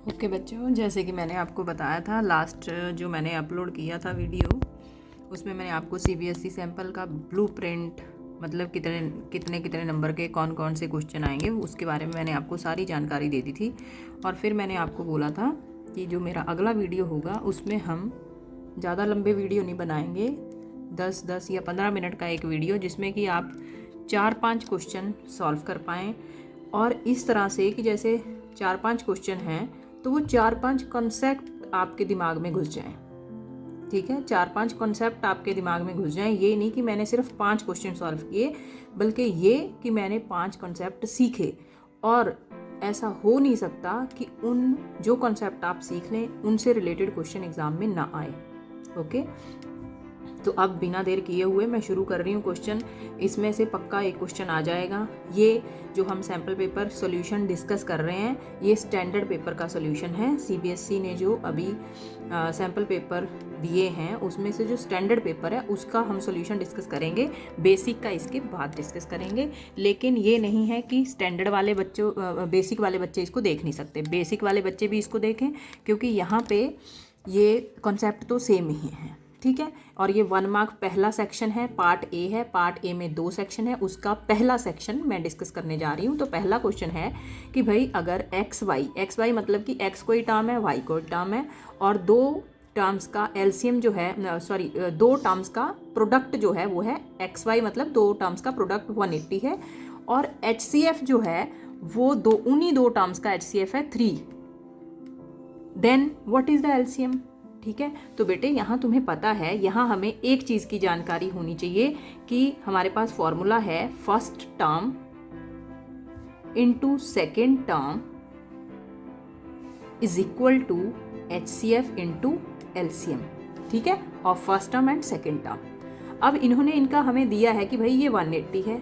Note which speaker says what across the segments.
Speaker 1: Okay बच्चों, जैसे कि मैंने आपको बताया था लास्ट जो मैंने अपलोड किया था वीडियो, उसमें मैंने आपको सीबीएसई सैम्पल का ब्लूप्रिंट मतलब कितने कितने कितने नंबर के कौन कौन से क्वेश्चन आएंगे उसके बारे में मैंने आपको सारी जानकारी दे दी थी। और फिर मैंने आपको बोला था कि जो मेरा अगला वीडियो होगा उसमें हम ज़्यादा लंबे वीडियो नहीं बनाएंगे, 10 या 15 मिनट का एक वीडियो जिसमें कि आप 4-5 क्वेश्चन सॉल्व कर पाएँ। और इस तरह से कि जैसे 4-5 क्वेश्चन हैं तो वो 4-5 कॉन्सेप्ट आपके दिमाग में घुस जाएं। ठीक है, 4-5 कॉन्सेप्ट आपके दिमाग में घुस जाएं। ये नहीं कि मैंने सिर्फ 5 क्वेश्चन सॉल्व किए, बल्कि ये कि मैंने 5 कॉन्सेप्ट सीखे। और ऐसा हो नहीं सकता कि उन जो कॉन्सेप्ट आप सीख लें उनसे रिलेटेड क्वेश्चन एग्जाम में ना आए। ओके, तो अब बिना देर किए हुए मैं शुरू कर रही हूँ क्वेश्चन। इसमें से पक्का एक क्वेश्चन आ जाएगा। ये जो हम सैम्पल पेपर सॉल्यूशन डिस्कस कर रहे हैं ये स्टैंडर्ड पेपर का सॉल्यूशन है। सीबीएसई ने जो अभी सैम्पल पेपर दिए हैं उसमें से जो स्टैंडर्ड पेपर है उसका हम सॉल्यूशन डिस्कस करेंगे। बेसिक का इसके बाद डिस्कस करेंगे, लेकिन ये नहीं है कि स्टैंडर्ड वाले बच्चों बेसिक वाले बच्चे इसको देख नहीं सकते। बेसिक वाले बच्चे भी इसको देखें, क्योंकि यहाँ पे ये कॉन्सेप्ट तो सेम ही है। ठीक है, और ये 1 मार्क पहला सेक्शन है, पार्ट ए है। पार्ट ए में 2 सेक्शन है, उसका पहला सेक्शन मैं डिस्कस करने जा रही हूँ। तो पहला क्वेश्चन है कि भाई अगर एक्स वाई मतलब कि एक्स कोई टर्म है, वाई कोई टर्म है, और 2 टर्म्स का एलसीएम जो है 2 टर्म्स का प्रोडक्ट जो है वो है एक्स वाई, मतलब 2 टर्म्स का प्रोडक्ट 180 है। और एचसीएफ जो है वो उन्हीं 2 टर्म्स का एचसीएफ है 3। Then what is the LCM? ठीक है, तो बेटे यहाँ तुम्हें पता है, यहाँ हमें एक चीज़ की जानकारी होनी चाहिए कि हमारे पास फॉर्मूला है first term into second term is equal to HCF into LCM. ठीक है, और first term and second term. अब इन्होंने इनका हमें दिया है कि भाई ये 180 है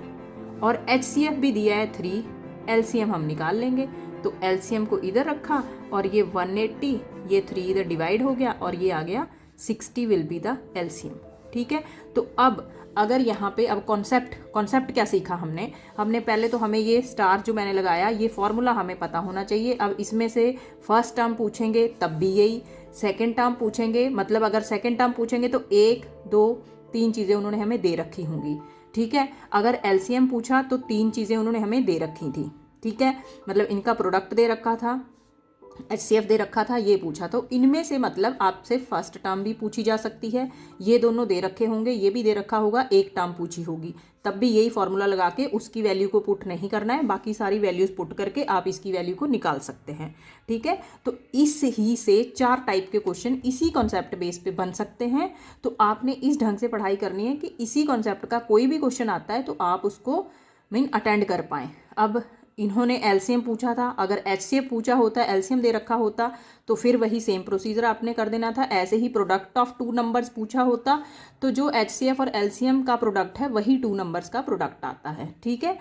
Speaker 1: और एचसीएफ भी दिया है 3। एलसीएम हम निकाल लेंगे, तो एलसीएम को इधर रखा और ये 180 ये 3 इधर डिवाइड हो गया और ये आ गया 60 विल बी द एलसीएम। ठीक है, तो अब अगर यहाँ पे अब कॉन्सेप्ट क्या सीखा हमने पहले तो हमें ये स्टार जो मैंने लगाया ये फॉर्मूला हमें पता होना चाहिए। अब इसमें से फर्स्ट टर्म पूछेंगे तब भी यही, सेकेंड टर्म पूछेंगे मतलब अगर सेकेंड टर्म पूछेंगे तो 1 2 3 चीज़ें उन्होंने हमें दे रखी होंगी। ठीक है, अगर एलसीएम पूछा तो 3 चीज़ें उन्होंने हमें दे रखी थी। ठीक है, मतलब इनका प्रोडक्ट दे रखा था, एचसीएफ दे रखा था, ये पूछा। तो इनमें से मतलब आपसे फर्स्ट टर्म भी पूछी जा सकती है, ये दोनों दे रखे होंगे, ये भी दे रखा होगा, एक टर्म पूछी होगी, तब भी यही फॉर्मूला लगा के उसकी वैल्यू को पुट नहीं करना है, बाकी सारी वैल्यूज पुट करके आप इसकी वैल्यू को निकाल सकते हैं। ठीक है, तो इस ही से 4 टाइप के क्वेश्चन इसी कॉन्सेप्ट बेस पे बन सकते हैं। तो आपने इस ढंग से पढ़ाई करनी है कि इसी कॉन्सेप्ट का कोई भी क्वेश्चन आता है तो आप उसको अटेंड कर पाएँ। अब इन्होंने एलसीएम पूछा था, अगर एचसीएफ पूछा होता, एलसीएम दे रखा होता तो फिर वही सेम प्रोसीजर आपने कर देना था। ऐसे ही प्रोडक्ट ऑफ 2 नंबर्स पूछा होता तो जो एचसीएफ और एलसीएम का प्रोडक्ट है वही 2 नंबर्स का प्रोडक्ट आता है। ठीक है,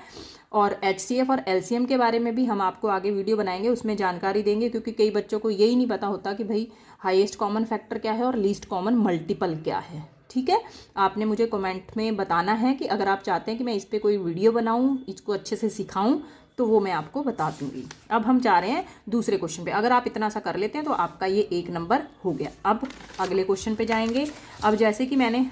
Speaker 1: और एचसीएफ और एलसीएम के बारे में भी हम आपको आगे वीडियो बनाएंगे, उसमें जानकारी देंगे, क्योंकि कई बच्चों को यही नहीं पता होता कि भाई हाईएस्ट कॉमन फैक्टर क्या है और लीस्ट कॉमन मल्टीपल क्या है। ठीक है, आपने मुझे कमेंट में बताना है कि अगर आप चाहते हैं कि मैं इस पर कोई वीडियो बनाऊं, इसको अच्छे से सिखाऊं, तो वो मैं आपको बता दूंगी। अब हम जा रहे हैं दूसरे क्वेश्चन पे। अगर आप इतना सा कर लेते हैं तो आपका ये 1 नंबर हो गया। अब अगले क्वेश्चन पे जाएंगे। अब जैसे कि मैंने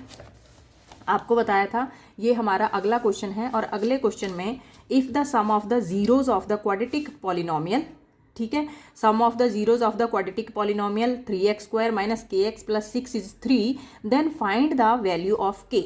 Speaker 1: आपको बताया था ये हमारा अगला क्वेश्चन है, और अगले क्वेश्चन में if the sum of the zeros of the quadratic polynomial, ठीक है, sum of the zeros of the quadratic polynomial 3x² - kx + 6 is 3, then find the value of k।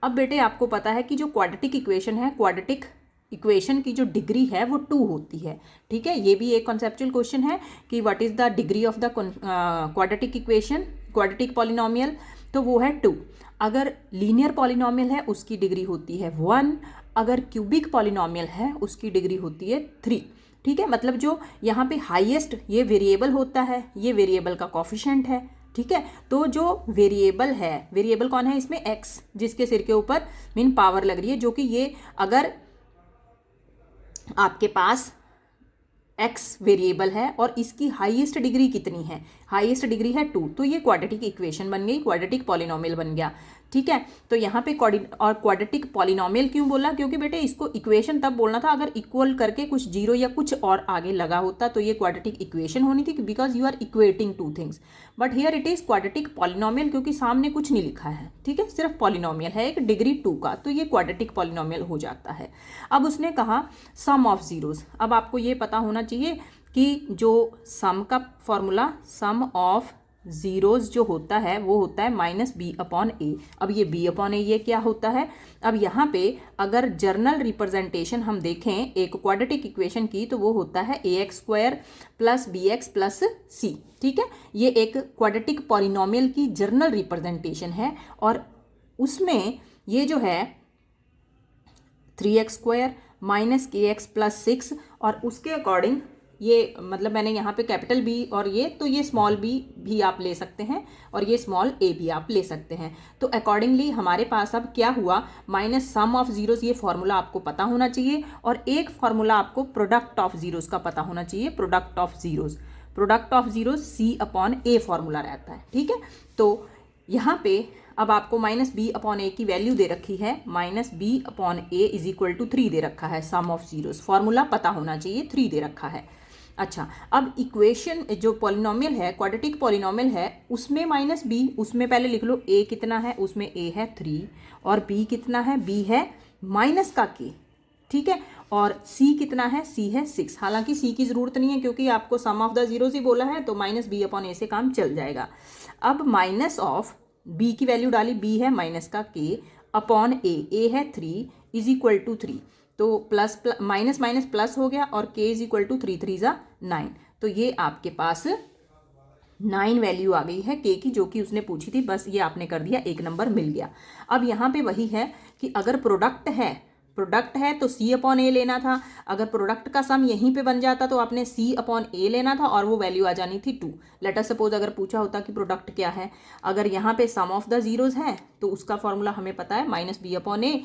Speaker 1: अब बेटे आपको पता है कि जो क्वाड्रेटिक इक्वेशन है, क्वाड्रेटिक इक्वेशन की जो डिग्री है वो 2 होती है। ठीक है, ये भी एक कॉन्सेप्चुअल क्वेश्चन है कि what is the degree of the quadratic equation, quadratic polynomial, तो वो है 2। अगर लीनियर पॉलिनोमियल है उसकी डिग्री होती है 1, अगर क्यूबिक पॉलिनोमियल है उसकी डिग्री होती है 3। ठीक है, मतलब जो यहाँ पे हाईएस्ट ये वेरिएबल होता है, ये वेरिएबल का कॉफिशिएंट है। ठीक है, तो जो वेरिएबल है, वेरिएबल कौन है इसमें? x, जिसके सिर के ऊपर पावर लग रही है, जो कि ये अगर आपके पास x वेरिएबल है और इसकी हाईएस्ट डिग्री कितनी है? हाईएस्ट डिग्री है 2, तो ये क्वाड्रेटिक इक्वेशन बन गई, क्वाड्रेटिक पॉलिनोमियल बन गया। ठीक है। तो यहाँ पे क्वाड्रेटिक पॉलिनोमियल क्यों बोला, क्योंकि बेटे इसको इक्वेशन तब बोलना था अगर इक्वल करके कुछ जीरो या कुछ और आगे लगा होता तो ये क्वाड्रेटिक इक्वेशन होनी थी, because you are equating two things, but here it is quadratic polynomial क्योंकि सामने कुछ नहीं लिखा है, ठीक है, सिर्फ पॉलिनोमियल है एक डिग्री 2 का, तो ये क्वाड्रेटिक पॉलिनोमियल हो जाता है। अब उसने कहा सम ऑफ जीरोस। अब आपको ये पता होना चाहिए कि जो सम का फॉर्मूला सम ऑफ जीरोस जो होता है वो होता है माइनस बी अपॉन ए। अब ये बी अपॉन ए ये क्या होता है, अब यहाँ पे अगर जर्नल रिप्रेजेंटेशन हम देखें एक क्वाड्रेटिक इक्वेशन की तो वो होता है A X square plus B X plus C, ठीक है। ये एक क्वाड्रेटिक पॉलिनोमियल की जर्नल रिप्रेजेंटेशन है और उसमें ये जो है 3x square minus K X plus 6 और उसके अकॉर्डिंग ये मतलब मैंने यहाँ पे कैपिटल बी और ये तो ये स्मॉल बी भी आप ले सकते हैं और ये स्मॉल ए भी आप ले सकते हैं। तो अकॉर्डिंगली हमारे पास अब क्या हुआ माइनस सम ऑफ जीरोस, ये फॉर्मूला आपको पता होना चाहिए और एक फॉर्मूला आपको प्रोडक्ट ऑफ जीरोस का पता होना चाहिए। Product of zeros c upon a formula रहता है, ठीक है। तो यहाँ पे अब आपको माइनस बी अपॉन ए की वैल्यू दे रखी है, minus b upon a is equal to 3 दे रखा है। सम ऑफ जीरोस फॉर्मूला पता होना चाहिए, 3 दे रखा है। अच्छा, अब इक्वेशन जो पॉलिनोमियल है क्वाड्रेटिक पॉलिनोमियल है उसमें माइनस बी, उसमें पहले लिख लो ए कितना है, उसमें ए है 3 और बी कितना है, बी है माइनस का के, ठीक है, और सी कितना है, सी है 6। हालांकि सी की ज़रूरत नहीं है क्योंकि आपको सम ऑफ द जीरोस ही बोला है तो माइनस बी अपॉन ए से काम चल जाएगा। अब माइनस ऑफ बी की वैल्यू डाली, बी है माइनस का के अपॉन ए है 3 इज इक्वल टू 3, तो प्लस माइनस माइनस प्लस हो गया और k इज इक्वल टू 3 3 ज़ा 9, तो ये आपके पास 9 वैल्यू आ गई है k की जो कि उसने पूछी थी, बस ये आपने कर दिया, एक नंबर मिल गया। अब यहाँ पे वही है कि अगर प्रोडक्ट है तो c अपॉन ए लेना था, अगर प्रोडक्ट का सम यहीं पे बन जाता तो आपने c अपॉन ए लेना था और वो वैल्यू आ जानी थी 2। लेट अस सपोज अगर पूछा होता कि प्रोडक्ट क्या है, अगर यहाँ पे सम ऑफ द जीरोस है तो उसका फॉर्मूला हमें पता है माइनस बी अपॉन ए,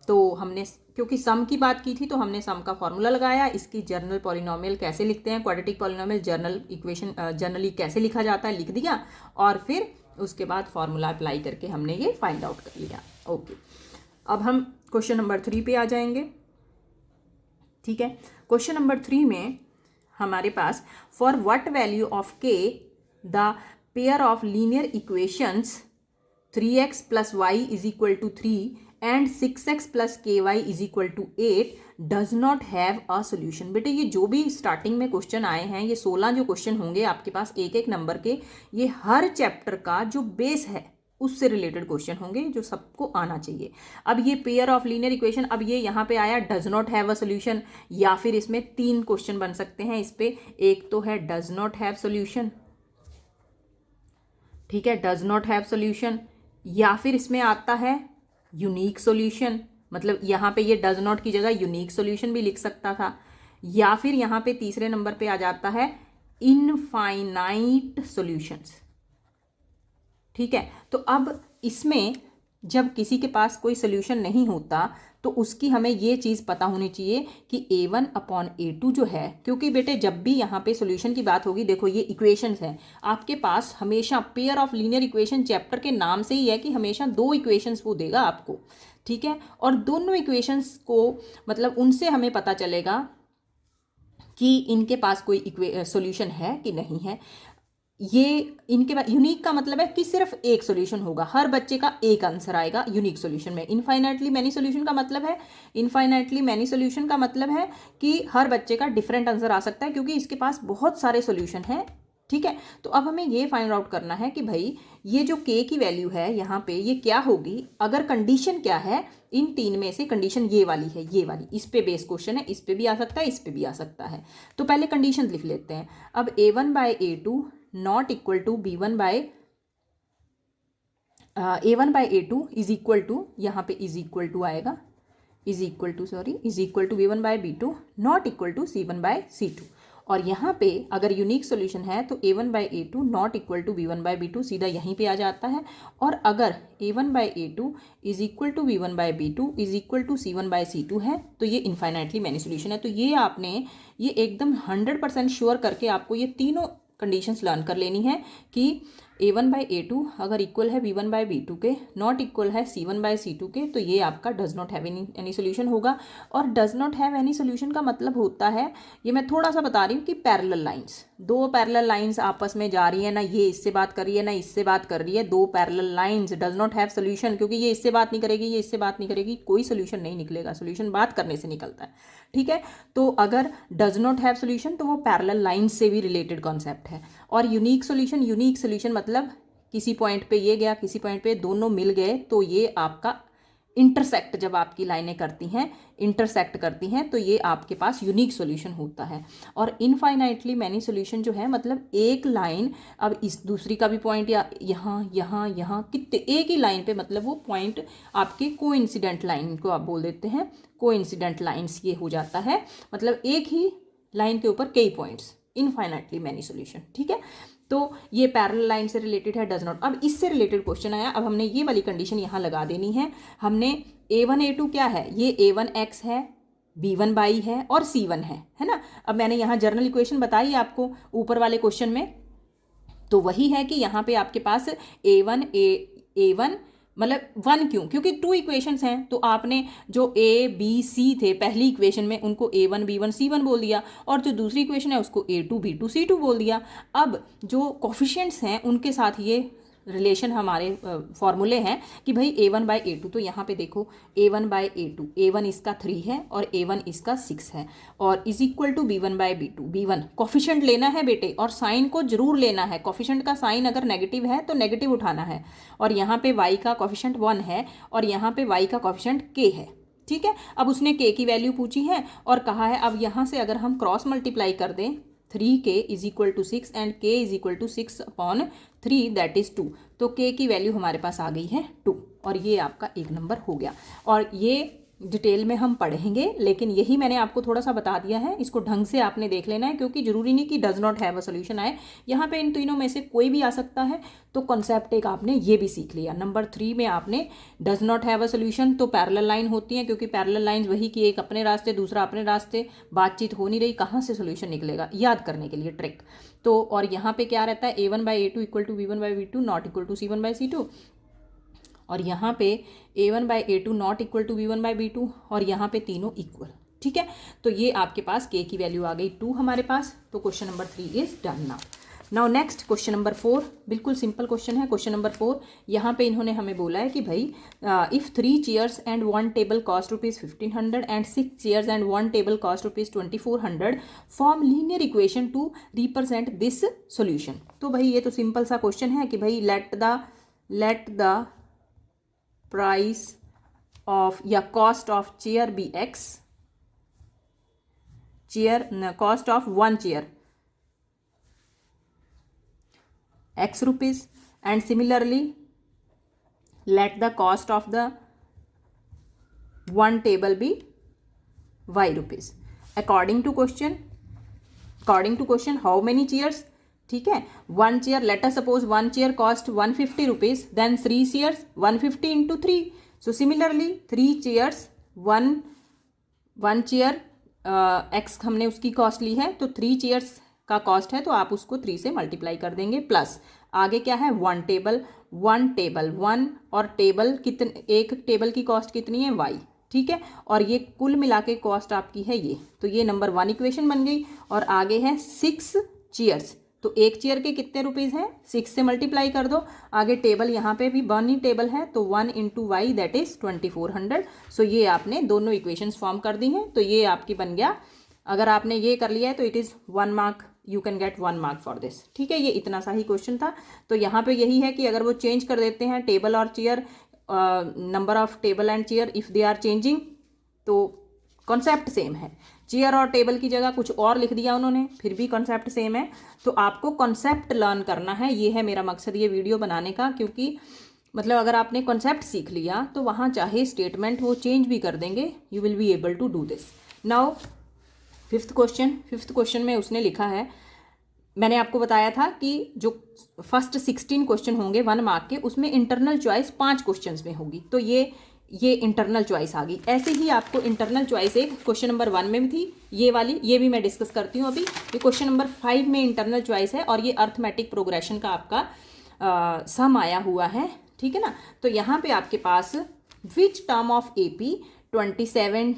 Speaker 1: तो हमने क्योंकि सम की बात की थी तो हमने सम का फॉर्मूला लगाया। इसकी जर्नल पॉलिनोमियल कैसे लिखते हैं, quadratic polynomial general equation generally कैसे लिखा जाता है लिख दिया और फिर उसके बाद फॉर्मूला अप्लाई करके हमने ये फाइंड आउट कर लिया। ओके, अब हम क्वेश्चन नंबर 3 पे आ जाएंगे, ठीक है। क्वेश्चन नंबर 3 में हमारे पास for what value of K the pair of linear equations 3x plus Y is equal to 3 and 6x plus K Y is equal to 8 does not have a solution. बेटे ये जो भी starting में question आए हैं, ये 16 जो question होंगे आपके पास एक एक नंबर के, ये हर चैप्टर का जो बेस है उससे रिलेटेड क्वेश्चन होंगे जो सबको आना चाहिए। अब ये पेयर ऑफ लीनियर इक्वेशन, अब ये यहाँ पे आया does not have a solution, या फिर इसमें 3 क्वेश्चन बन सकते हैं इस पे। एक तो है डज नॉट हैव सोल्यूशन, ठीक है, डज नॉट हैव सोल्यूशन, या फिर इसमें आता है यूनिक सॉल्यूशन, मतलब यहाँ पे ये डज नॉट की जगह यूनिक सॉल्यूशन भी लिख सकता था, या फिर यहाँ पे तीसरे नंबर पे आ जाता है इनफाइनाइट सॉल्यूशंस, ठीक है। तो अब इसमें जब किसी के पास कोई सोल्यूशन नहीं होता तो उसकी हमें ये चीज़ पता होनी चाहिए कि a1 अपॉन a2 जो है, क्योंकि बेटे जब भी यहाँ पे सोल्यूशन की बात होगी, देखो ये इक्वेशंस हैं आपके पास, हमेशा pair of linear equation chapter के नाम से ही है कि हमेशा 2 इक्वेशंस वो देगा आपको, ठीक है, और दोनों इक्वेशंस को मतलब उनसे हमें पता चलेगा कि इनके पास कोई सोल्यूशन है कि नहीं है। ये इनके बाद यूनिक का मतलब है कि सिर्फ एक सॉल्यूशन होगा, हर बच्चे का एक आंसर आएगा यूनिक सॉल्यूशन में। इनफाइनाइटली मैनी सॉल्यूशन का मतलब है, इनफाइनाइटली मैनी सॉल्यूशन का मतलब है कि हर बच्चे का डिफरेंट आंसर आ सकता है क्योंकि इसके पास बहुत सारे सॉल्यूशन हैं, ठीक है। तो अब हमें ये फाइंड आउट करना है कि भाई ये जो k की वैल्यू है यहाँ पे ये क्या होगी, अगर कंडीशन क्या है, इन 3 में से कंडीशन ये वाली है, ये वाली, इस पे बेस क्वेश्चन है, इस पे भी आ सकता है, इस पे भी आ सकता है। तो पहले कंडीशन लिख लेते हैं। अब a1 by a2 not equal to b1 by a1 by a2 is equal to, यहाँ पे इज इक्वल टू आएगा, is equal to b1 by b2 not equal to c1 by c2। और यहाँ पे अगर यूनिक सॉल्यूशन है तो a1 by a2 not equal to b1 by b2 सीधा यहीं पे आ जाता है। और अगर a1 by a2 is equal to b1 by b2 is equal to c1 by c2 है तो ये इनफाइनाइटली मैनी सॉल्यूशन है। तो ये आपने ये एकदम 100% श्योर करके आपको ये तीनों कंडीशंस लर्न कर लेनी है कि A1 बाई A2 अगर इक्वल है B1 बाई B2 के, नॉट इक्वल है C1 बाई C2 के, तो ये आपका does not have any solution होगा। और does not have any solution का मतलब होता है, ये मैं थोड़ा सा बता रही हूँ कि पैरेलल लाइंस, दो पैरेलल लाइंस आपस में जा रही है ना, ये इससे बात कर रही है ना इससे बात कर रही है, दो parallel lines does not have solution, क्योंकि ये इससे बात नहीं करेगी ये इससे बात नहीं करेगी, कोई सोल्यूशन नहीं निकलेगा, सोल्यूशन बात करने से निकलता है, ठीक है। तो अगर डज नॉट हैव सोल्यूशन तो वो पैरेलल लाइंस से भी रिलेटेड कॉन्सेप्ट है। और यूनिक सोल्यूशन मतलब किसी पॉइंट पे ये गया, किसी पॉइंट पे दोनों मिल गए, तो ये आपका इंटरसेक्ट, जब आपकी लाइनें करती हैं इंटरसेक्ट करती हैं, तो ये आपके पास यूनिक सॉल्यूशन होता है। और इनफाइनाइटली मैनी सॉल्यूशन जो है, मतलब एक लाइन, अब इस दूसरी का भी पॉइंट या यहाँ कितने एक ही लाइन पे, मतलब वो पॉइंट आपके कोइंसिडेंट लाइन को आप बोल देते हैं, कोइंसिडेंट लाइन्स ये हो जाता है, मतलब एक ही लाइन के ऊपर कई पॉइंट्स, इनफाइनाइटली मैनी सॉल्यूशन, ठीक है। तो ये पैरेलल लाइन से रिलेटेड है, डज नॉट। अब इससे रिलेटेड क्वेश्चन आया, अब हमने ये वाली कंडीशन यहाँ लगा देनी है। हमने A1 A2 क्या है, ये A1x है, B1 बाई है और C1 है ना। अब मैंने यहाँ जर्नल इक्वेशन बताई आपको ऊपर वाले क्वेश्चन में, तो वही है कि यहाँ पे आपके पास A1 मतलब 1 क्यों, क्योंकि 2 इक्वेशंस हैं, तो आपने जो A B C थे पहली इक्वेशन में उनको A1 B1 C1 बोल दिया, और जो दूसरी इक्वेशन है उसको A2 B2 C2 बोल दिया। अब जो कोफिशिएंट्स हैं उनके साथ ये रिलेशन हमारे फॉर्मूले हैं कि भाई A1 बाई A2, तो यहाँ पे देखो A1 बाई A2, A1 इसका 3 है और A1 इसका 6 है, और is equal to B1 by B2। B1 coefficient लेना है बेटे, और साइन को जरूर लेना है, कोफिशिएंट का साइन अगर नेगेटिव है तो नेगेटिव उठाना है। और यहाँ पे y का कोफिशिएंट 1 है और यहाँ पे y का कोफिशिएंट k है, ठीक है। अब उसने k की वैल्यू पूछी है और कहा है, अब यहाँ से अगर हम क्रॉस मल्टीप्लाई कर दें, 3k is equal to 6 and k is equal to 6/3 that is 2, तो k की वैल्यू हमारे पास आ गई है 2, और ये आपका एक नंबर हो गया। और ये डिटेल में हम पढ़ेंगे, लेकिन यही मैंने आपको थोड़ा सा बता दिया है, इसको ढंग से आपने देख लेना है, क्योंकि जरूरी नहीं कि does not have a solution आए, यहाँ पे इन तीनों में से कोई भी आ सकता है। तो कॉन्सेप्ट एक आपने ये भी सीख लिया। नंबर 3 में आपने does not have a solution, तो पैरेलल लाइन होती हैं, क्योंकि पैरेलल लाइन वही कि एक अपने रास्ते दूसरा अपने रास्ते, बातचीत हो नहीं रही, कहाँ से सोल्यूशन निकलेगा, याद करने के लिए ट्रिक। तो और यहाँ पे क्या रहता है, A1 by A2 equal to B1 by B2 not equal to C1 by C2, और यहाँ पे A1 by A2 not equal to B1 by B2, और यहाँ पे तीनों इक्वल, ठीक है। तो ये आपके पास k की वैल्यू आ गई 2 हमारे पास। तो question number 3 is done. Now next question number 4, बिल्कुल सिंपल क्वेश्चन है। क्वेश्चन नंबर 4, यहाँ पे इन्होंने हमें बोला है कि भाई if 3 chairs and 1 table cost ₹1500 and 6 chairs and 1 table cost ₹2400 form linear equation two represent this solution. तो भाई ये तो सिंपल सा क्वेश्चन है कि भाई लेट द प्राइस ऑफ या cost of chair be x, cost of 1 chair x rupees, and similarly let the cost of the 1 table be y rupees. According to question how many chairs, ठीक है। 1 chair, let us suppose 1 chair cost 150 rupees, then 3 chairs 150 into 3, so similarly 3 chairs 1 chair x हमने उसकी cost ली है, तो 3 chairs का cost है, तो आप उसको 3 से मल्टीप्लाई कर देंगे, प्लस आगे क्या है 1 टेबल 1 और टेबल कितने, एक टेबल की कॉस्ट कितनी है y, ठीक है। और ये कुल मिला के कॉस्ट आपकी है ये, तो ये नंबर 1 इक्वेशन बन गई। और आगे है 6 चेयर्स, तो एक चेयर के कितने रुपीज़ हैं, 6 से मल्टीप्लाई कर दो। आगे टेबल, यहाँ पे भी 1 ही टेबल है, तो 1 इंटू वाई दैट इज़ 2400। सो ये आपने दोनों इक्वेशंस फॉर्म कर दी हैं, तो ये आपकी बन गया। अगर आपने ये कर लिया है तो it is 1 mark, you can get 1 mark for this, ठीक है। ये इतना सा ही क्वेश्चन था। तो यहाँ पे यही है कि अगर वो चेंज कर देते हैं टेबल और chair, number of table and chair if they are changing, तो कॉन्सेप्ट सेम है। चेयर और टेबल की जगह कुछ और लिख दिया उन्होंने, फिर भी कॉन्सेप्ट सेम है। तो आपको कॉन्सेप्ट लर्न करना है, ये है मेरा मकसद ये वीडियो बनाने का, क्योंकि मतलब अगर आपने कॉन्सेप्ट सीख लिया तो वहाँ चाहे स्टेटमेंट वो चेंज भी कर देंगे, you will be able to do this. Now fifth question में उसने लिखा है, मैंने आपको बताया था कि जो फर्स्ट 16 क्वेश्चन होंगे 1 मार्क के, उसमें इंटरनल चॉइस 5 क्वेश्चंस में होगी, तो ये इंटरनल चॉइस आ गई। ऐसे ही आपको इंटरनल चॉइस एक क्वेश्चन नंबर 1 में भी थी, ये वाली, ये भी मैं डिस्कस करती हूँ अभी। ये क्वेश्चन नंबर 5 में इंटरनल चॉइस है, और ये अर्थमेटिक प्रोग्रेशन का आपका सम आया हुआ है, ठीक है ना। तो यहाँ पे आपके पास which term of AP 27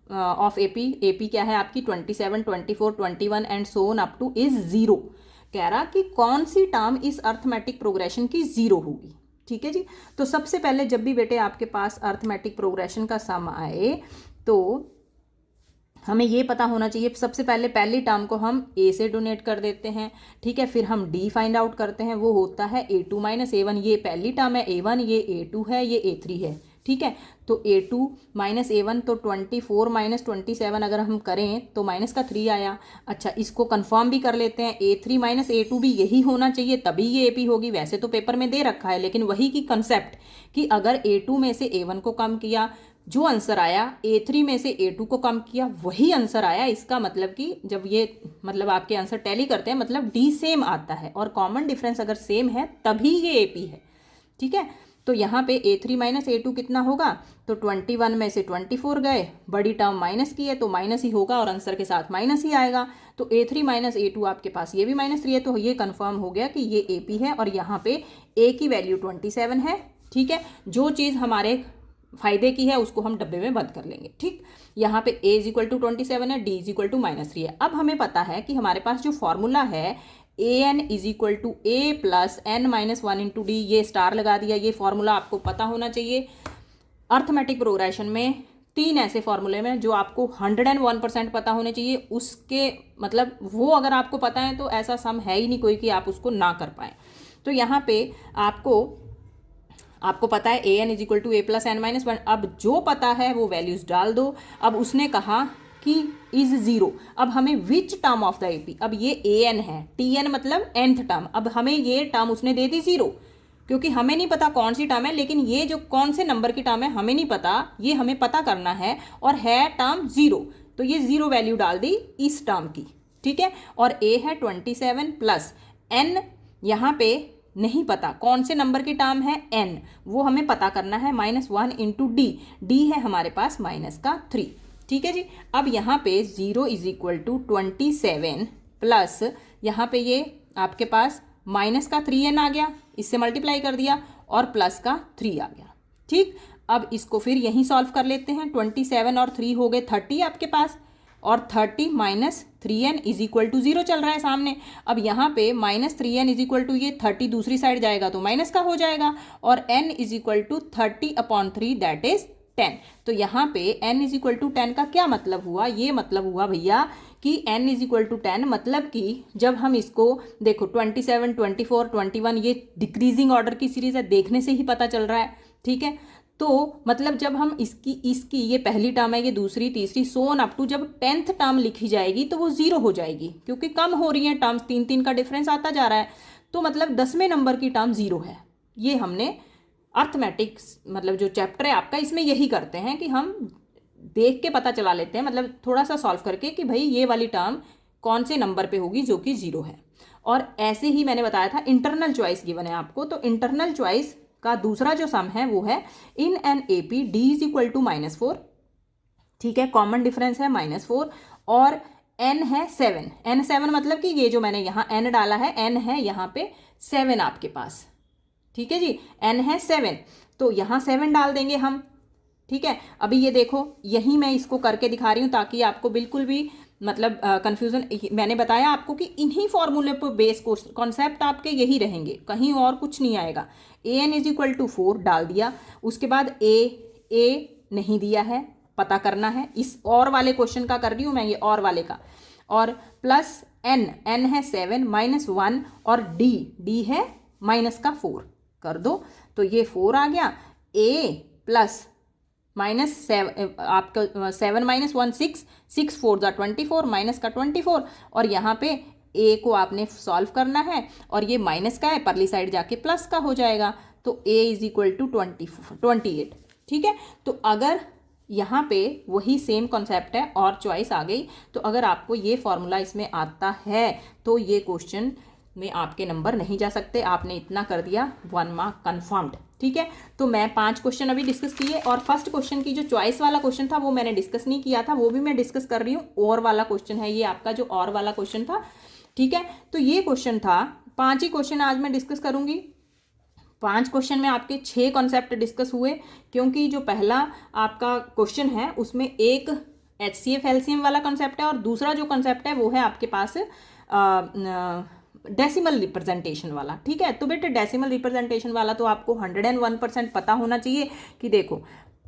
Speaker 1: of AP क्या है आपकी 27, 24, 21 and so on up to is 0। कह रहा कि कौन सी टर्म इस अर्थमेटिक प्रोग्रेशन की 0 होगी, ठीक है जी। तो सबसे पहले जब भी बेटे आपके पास अर्थमेटिक प्रोग्रेशन का सम आए तो हमें ये पता होना चाहिए, सबसे पहले पहली टर्म को हम A से डोनेट कर देते हैं, ठीक है। फिर हम D फाइंड आउट करते हैं, वो होता है A2 माइनस A1। ये पहली टर्म है A1, ये A2 है, ये A3 है, ठीक है। तो A2 माइनस A1, तो 24 माइनस 27 अगर हम करें तो माइनस का 3 आया। अच्छा, इसको कंफर्म भी कर लेते हैं, A3 माइनस A2 भी यही होना चाहिए, तभी ये AP होगी। वैसे तो पेपर में दे रखा है, लेकिन वही की कंसेप्ट कि अगर A2 में से A1 को कम किया, जो आंसर आया A3 में से A2 को कम किया, वही आंसर आया। इसका मतलब कि जब ये मतलब आपके आंसर टैली करते हैं, मतलब D सेम आता है, और कॉमन डिफरेंस अगर सेम है तभी ये AP है, ठीक है। तो यहाँ पे A3 माइनस A2 कितना होगा, तो 21 में से 24 गए, बड़ी टर्म माइनस की है तो माइनस ही होगा, और आंसर के साथ माइनस ही आएगा। तो A3 माइनस A2 आपके पास ये भी -3 है, तो ये कंफर्म हो गया कि ये AP है। और यहाँ पे A की वैल्यू 27 है, ठीक है। जो चीज़ हमारे फायदे की है उसको हम डब्बे में बंद कर लेंगे, ठीक। यहाँ पे A इज इक्वल टू 27 है, D इज इक्वल टू -3 है। अब हमें पता है कि हमारे पास जो फॉर्मूला है AN is equal to A plus N minus 1 into D, ये स्टार लगा दिया, ये फॉर्मूला आपको पता होना चाहिए। अर्थमेटिक प्रोग्रेशन में 3 ऐसे फॉर्मूले में जो आपको 101% पता होने चाहिए, उसके मतलब वो अगर आपको पता है तो ऐसा सम है ही नहीं कोई कि आप उसको ना कर पाए। तो यहाँ पे आपको पता है AN is equal to A plus N minus 1। अब जो पता है वो वैल्यूज डाल दो। अब उसने कहा कि इज 0, अब हमें विच टर्म ऑफ द AP, अब ये AN है, TN मतलब nth टर्म, अब हमें ये टर्म उसने दे दी 0, क्योंकि हमें नहीं पता कौन सी टर्म है, लेकिन ये जो कौन से नंबर की टर्म है हमें नहीं पता, ये हमें पता करना है, और है टर्म 0, तो ये 0 वैल्यू डाल दी इस टर्म की, ठीक है। और A है 27 प्लस N, यहाँ पे नहीं पता कौन से नंबर की टर्म है N, वो हमें पता करना है, -1 इंटू D है हमारे पास -3, ठीक है जी। अब यहाँ पे 0 इज इक्वल टू 27 प्लस यहाँ पे ये आपके पास -3n आ गया, इससे मल्टीप्लाई कर दिया, और +3 आ गया, ठीक। अब इसको फिर यहीं सॉल्व कर लेते हैं, 27 और 3 हो गए 30 आपके पास, और 30 minus 3n is equal to 0 चल रहा है सामने। अब यहाँ पे -3n इज इक्वल टू, ये 30 दूसरी साइड जाएगा तो माइनस का हो जाएगा, और n is equal to 30/3 that is 10। तो यहाँ पे n इज इक्वल टू 10 का क्या मतलब हुआ, ये मतलब हुआ भैया कि n इज इक्वल टू 10, मतलब कि जब हम इसको देखो 27, 24, 21, ये डिक्रीजिंग ऑर्डर की सीरीज है, देखने से ही पता चल रहा है, ठीक है। तो मतलब जब हम इसकी ये पहली टर्म है, ये दूसरी, तीसरी, सो ऑन अप टू जब 10th टर्म लिखी जाएगी तो वो 0 हो जाएगी, क्योंकि कम हो रही है टर्म्स, 3 का डिफरेंस आता जा रहा है, तो मतलब 10वें नंबर की टर्म 0 है। ये हमने अर्थमेटिक्स मतलब जो चैप्टर है आपका, इसमें यही करते हैं कि हम देख के पता चला लेते हैं, मतलब थोड़ा सा सॉल्व करके कि भाई ये वाली टर्म कौन से नंबर पे होगी जो कि 0 है। और ऐसे ही मैंने बताया था इंटरनल चॉइस गिवन है आपको, तो इंटरनल चॉइस का दूसरा जो सम है वो है in an AP D is equal to -4, ठीक है, कॉमन डिफरेंस है -4, और n है 7, n 7 मतलब कि ये जो मैंने यहाँ n डाला है, n है यहाँ पे 7 आपके पास, ठीक है जी, n है 7, तो यहाँ 7 डाल देंगे हम, ठीक है। अभी ये देखो, यही मैं इसको करके दिखा रही हूँ ताकि आपको बिल्कुल भी मतलब कंफ्यूजन, मैंने बताया आपको कि इन्हीं फॉर्मूले पर बेस कॉन्सेप्ट आपके यही रहेंगे, कहीं और कुछ नहीं आएगा। AN इज इक्वल टू 4 डाल दिया, उसके बाद A नहीं दिया है, पता करना है, इस और वाले क्वेश्चन का कर रही हूँ मैं, ये और वाले का, और प्लस n है 7 -1, और D है -4 कर दो, तो ये 4 आ गया। A प्लस -7 आपका 7 - 1 6, 6 4 24, -24, और यहाँ पे A को आपने सॉल्व करना है, और ये माइनस का है, परली साइड जाके प्लस का हो जाएगा, तो A इज इक्वल टू 28, ठीक है। तो अगर यहाँ पे वही सेम कॉन्सेप्ट है और चॉइस आ गई, तो अगर आपको ये फॉर्मूला इसमें आता है तो ये क्वेश्चन में आपके नंबर नहीं जा सकते, आपने इतना कर दिया 1 मार्क कन्फर्म्ड, ठीक है। तो मैं 5 क्वेश्चन अभी डिस्कस किए, और फर्स्ट क्वेश्चन की जो चॉइस वाला क्वेश्चन था वो मैंने डिस्कस नहीं किया था, वो भी मैं डिस्कस कर रही हूँ। और वाला क्वेश्चन है ये आपका, जो और वाला क्वेश्चन था, ठीक है। तो ये क्वेश्चन था, 5 ही क्वेश्चन आज मैं डिस्कस करूंगी, 5 क्वेश्चन में आपके 6 कॉन्सेप्ट डिस्कस हुए, क्योंकि जो पहला आपका क्वेश्चन है उसमें एक HCF LCM वाला कॉन्सेप्ट है और दूसरा जो कॉन्सेप्ट है वो है आपके पास डेसिमल रिप्रेजेंटेशन वाला। ठीक है, तो बेटे डेसिमल रिप्रेजेंटेशन वाला तो आपको 101% पता होना चाहिए कि देखो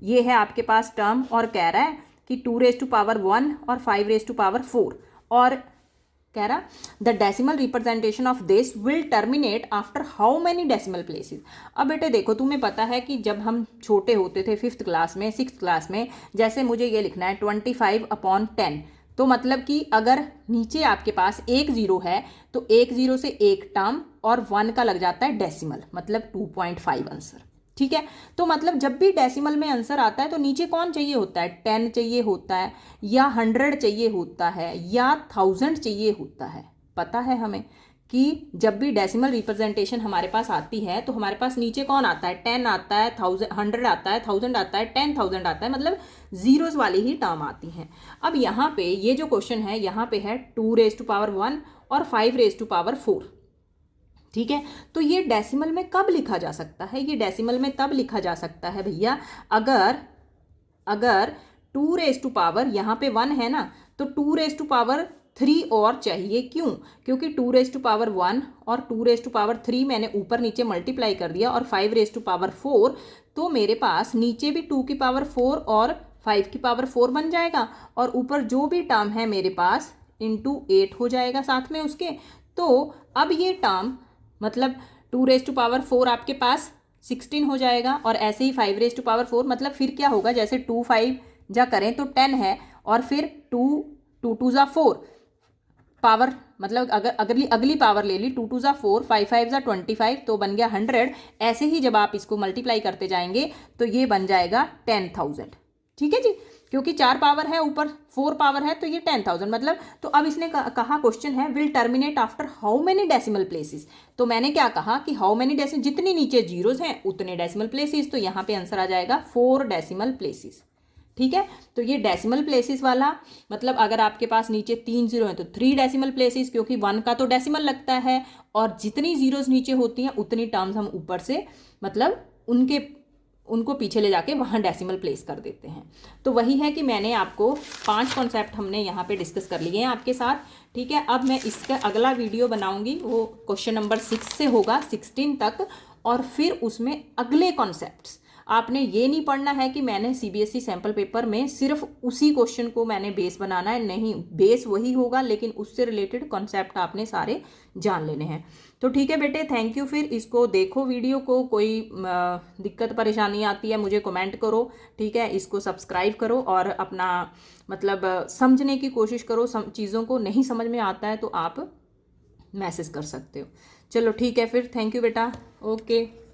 Speaker 1: ये है आपके पास टर्म और कह रहा है कि 2⁻1 और 5⁻4 और कह रहा the decimal representation of this will terminate after how many decimal places. अब बेटे देखो तुम्हें पता है कि जब हम छोटे होते थे 5th क्लास में 6th क्लास में, जैसे मुझे ये लिखना है 25/10, तो मतलब कि अगर नीचे आपके पास एक जीरो है तो एक जीरो से एक टर्म और 1 का लग जाता है डेसिमल, मतलब 2.5 आंसर। ठीक है, तो मतलब जब भी डेसिमल में आंसर आता है तो नीचे कौन चाहिए होता है, 10 चाहिए होता है या 100 चाहिए होता है या 1000 चाहिए होता है। पता है हमें कि जब भी डेसिमल रिप्रेजेंटेशन हमारे पास आती है तो हमारे पास नीचे कौन आता है, 10 आता है, 100 आता है, 1000 आता है, 10,000 आता है, मतलब जीरोस वाली ही टर्म आती हैं। अब यहाँ पे ये जो क्वेश्चन है यहाँ पे है 2⁻1 और 5⁻4। ठीक है, तो ये डेसिमल में कब लिखा जा सकता है, ये डेसिमल में तब लिखा जा सकता है भैया अगर 2⁻, यहाँ पे 1 है ना, तो 2⁻3 और चाहिए। क्यों? क्योंकि 2⁻1 और 2⁻3 मैंने ऊपर नीचे मल्टीप्लाई कर दिया और 5⁻4, तो मेरे पास नीचे भी 2⁻4 और 5⁻4 बन जाएगा और ऊपर जो भी टर्म है मेरे पास इंटू 8 हो जाएगा साथ में उसके। तो अब ये टर्म मतलब 2⁻4 आपके पास 16 हो जाएगा और ऐसे ही 5⁻4, मतलब फिर क्या होगा, जैसे 2 5 जा करें तो 10 है और फिर 2 2 जा 4 पावर, मतलब अगर अगली पावर ले ली 2 2 जा 4, 5 5 जा 25, तो बन गया 100। ऐसे ही जब आप इसको मल्टीप्लाई करते जाएंगे तो ये बन जाएगा 10,000। ठीक है जी, क्योंकि 4 पावर है ऊपर 4 पावर है तो ये 10,000, मतलब तो अब इसने कहा क्वेश्चन है will terminate after how many decimal places. तो मैंने क्या कहा कि हाउ मेनी डेसिमल, जितनी नीचे जीरोस हैं उतने डेसिमल प्लेसेस, तो यहाँ पे आंसर आ जाएगा 4 डेसिमल प्लेसेस। ठीक है, तो ये डेसिमल प्लेसेस वाला मतलब अगर आपके पास नीचे 3 जीरो हैं तो 3 डेसिमल प्लेसेस, क्योंकि 1 का तो डेसिमल लगता है और जितनी जीरोस नीचे होती हैं उतनी टर्म्स हम ऊपर से मतलब उनको पीछे ले जाके वहाँ डेसिमल प्लेस कर देते हैं। तो वही है कि मैंने आपको 5 कॉन्सेप्ट हमने यहाँ पे डिस्कस कर लिए हैं आपके साथ। ठीक है, अब मैं इसका अगला वीडियो बनाऊंगी, वो क्वेश्चन नंबर 6 से होगा 16 तक, और फिर उसमें अगले कॉन्सेप्ट्स। आपने ये नहीं पढ़ना है कि मैंने CBSE सैम्पल पेपर में सिर्फ उसी क्वेश्चन को मैंने बेस बनाना है, नहीं, बेस वही होगा लेकिन उससे रिलेटेड कॉन्सेप्ट आपने सारे जान लेने हैं। तो ठीक है बेटे, थैंक यू। फिर इसको देखो वीडियो को, कोई दिक्कत परेशानी आती है मुझे कमेंट करो। ठीक है, इसको सब्सक्राइब करो और अपना मतलब समझने की कोशिश करो। चीज़ों को नहीं समझ में आता है तो आप मैसेज कर सकते हो। चलो ठीक है फिर, थैंक यू बेटा, ओके।